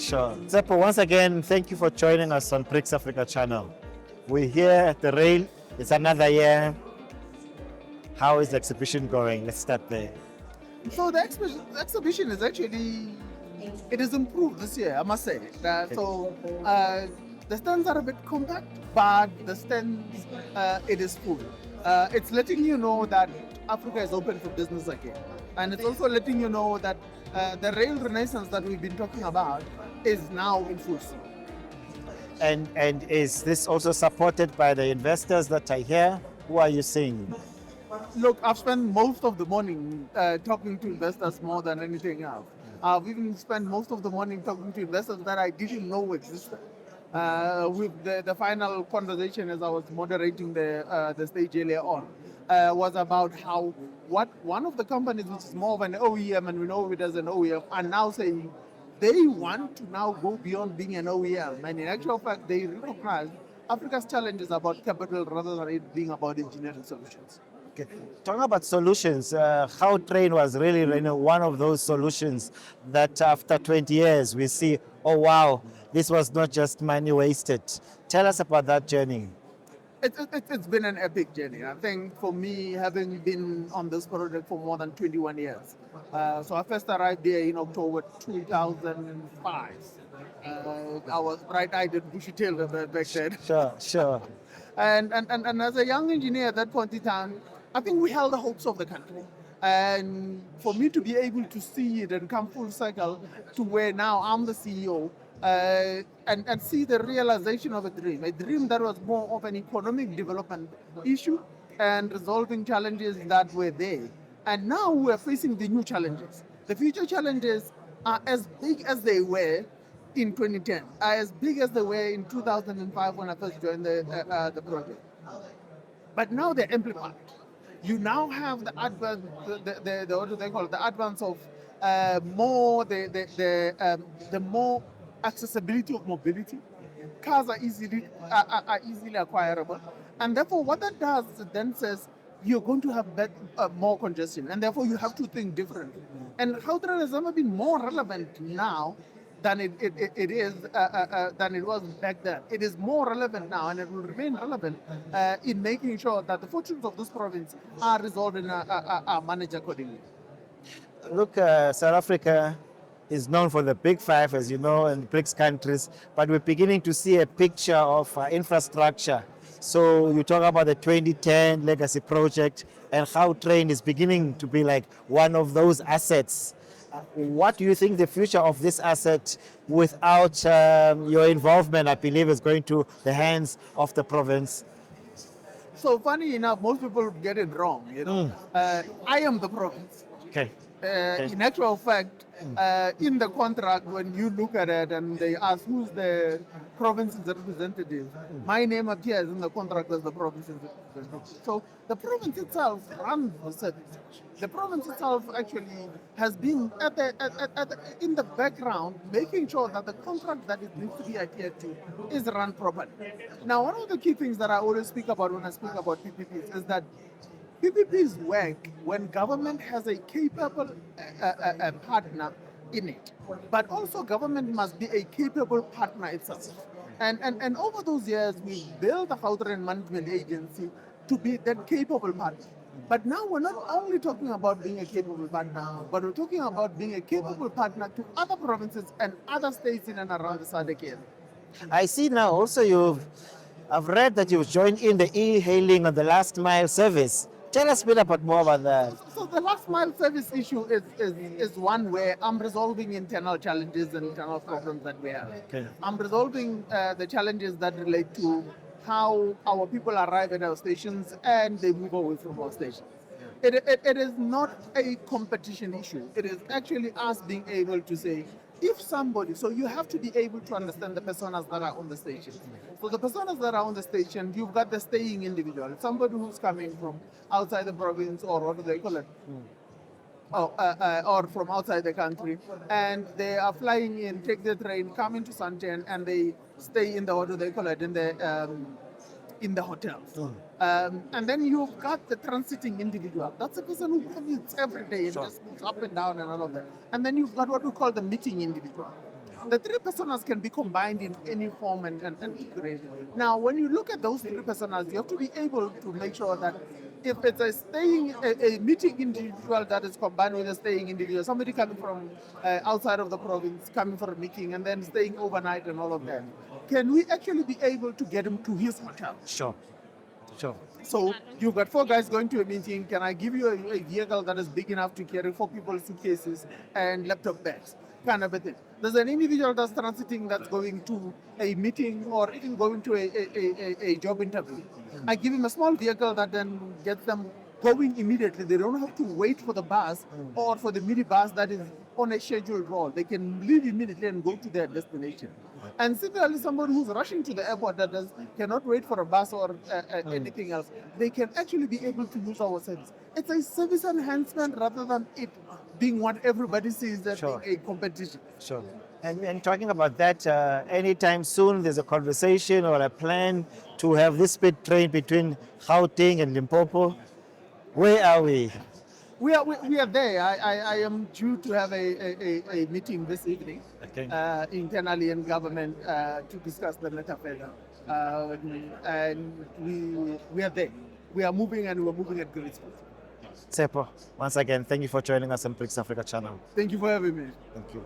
Sure. Tshepo, once again, thank you for joining us on BRICS Africa Channel. We're here at the rail. It's another year. How is the exhibition going? Let's start there. So the exhibition is actually, it is improved this year, I must say. The stands are a bit compact, but the stands, it is full. It's letting you know that Africa is open for business again. And it's also letting you know that the rail renaissance that we've been talking about is now in full swing. And is this also supported by the investors that are here? Who are you seeing? Look, I've spent most of the morning talking to investors more than anything else. I've even spent most of the morning talking to investors that I didn't know existed. With the final conversation as I was moderating the stage earlier on, was about how one of the companies which is more of an OEM, and we know it as an OEM, are now saying they want to now go beyond being an OEM. And in actual fact, they recognize Africa's challenge is about capital rather than it being about engineering solutions. Okay. Talking about solutions, Gautrain was really one of those solutions that after 20 years we see, oh wow, this was not just money wasted. Tell us about that journey. It's been an epic journey. I think for me, having been on this project for more than 21 years. So I first arrived there in October 2005. I was bright-eyed and bushy-tailed back then. Sure. And as a young engineer at that point in time, I think we held the hopes of the country. And for me to be able to see it and come full circle to where now I'm the CEO, and see the realization of a dream that was more of an economic development issue and resolving challenges that were there. And now we're facing the new challenges. The future challenges are as big as they were in 2010, are as big as they were in 2005 when I first joined the project. But now they're amplified. You now have the advance, what do they call it? The advance of the more accessibility of mobility. Cars are easily acquirable, and therefore what that does then says you're going to have more congestion, and therefore you have to think differently. And Gautrain has never been more relevant now than than it was back then. It is more relevant now, and it will remain relevant in making sure that the fortunes of this province are resolved and are managed accordingly. Look, South Africa is known for the Big Five, as you know, and BRICS countries, but we're beginning to see a picture of infrastructure. So you talk about the 2010 legacy project, and Gautrain is beginning to be like one of those assets. What do you think the future of this asset without your involvement, I believe, is going to the hands of the province? So funny enough, most people get it wrong. I am the province. Okay. In actual fact, in the contract, when you look at it and they ask who's the province's representative, my name appears in the contract as the province's representative. So the province itself runs the service. The province itself actually has been in the background, making sure that the contract that it needs to be adhered to is run properly. Now, one of the key things that I always speak about when I speak about PPPs is that PPPs work when government has a capable partner in it, but also government must be a capable partner itself. And over those years, we built the Gautrain Management Agency to be that capable partner. But now we're not only talking about being a capable partner, but we're talking about being a capable partner to other provinces and other states in and around the SADC area. I see now also I've read that you've joined in the e-hailing on the last mile service. Tell us a bit more about that. So the last mile service issue is one where I'm resolving internal challenges and internal problems that we have. Okay. I'm resolving the challenges that relate to how our people arrive at our stations and they move away from our stations. It is not a competition issue. It is actually us being able to say, if somebody, so you have to be able to understand the personas that are on the station. So the personas that are on the station, you've got the staying individual, somebody who's coming from outside the province, or what do they call it? Or from outside the country, and they are flying in, take the train, come into Sanchen, and they stay in the, what do they call it, in the hotels. And then you've got the transiting individual. That's a person who commutes every day and just moves up and down and all of that. And then you've got what we call the meeting individual. The three personas can be combined in any form and configuration. Now, when you look at those three personas, you have to be able to make sure that if it's a meeting individual that is combined with a staying individual, somebody coming from outside of the province, coming for a meeting, and then staying overnight and all of that, can we actually be able to get him to his hotel? Sure. Sure. So you've got 4 guys going to a meeting. Can I give you a vehicle that is big enough to carry 4 people's suitcases and laptop bags? Kind of a thing. There's an individual that's transiting that's going to a meeting or even going to a job interview. I give him a small vehicle that then gets them going immediately. They don't have to wait for the bus or for the minibus that is on a scheduled roll. They can leave immediately and go to their destination. And similarly, somebody who's rushing to the airport that cannot wait for a bus or anything else, they can actually be able to use our service. It's a service enhancement rather than it being what everybody sees as Sure. being a competition. Sure. And talking about that, anytime soon there's a conversation or a plan to have this speed train between Gauteng and Limpopo. Where are we? We are there. I am due to have a meeting this evening Okay. internally in government to discuss the matter further. And we are there. We are moving and we're moving at great speed. Tshepo, once again, thank you for joining us on BRICS Africa Channel. Thank you for having me. Thank you.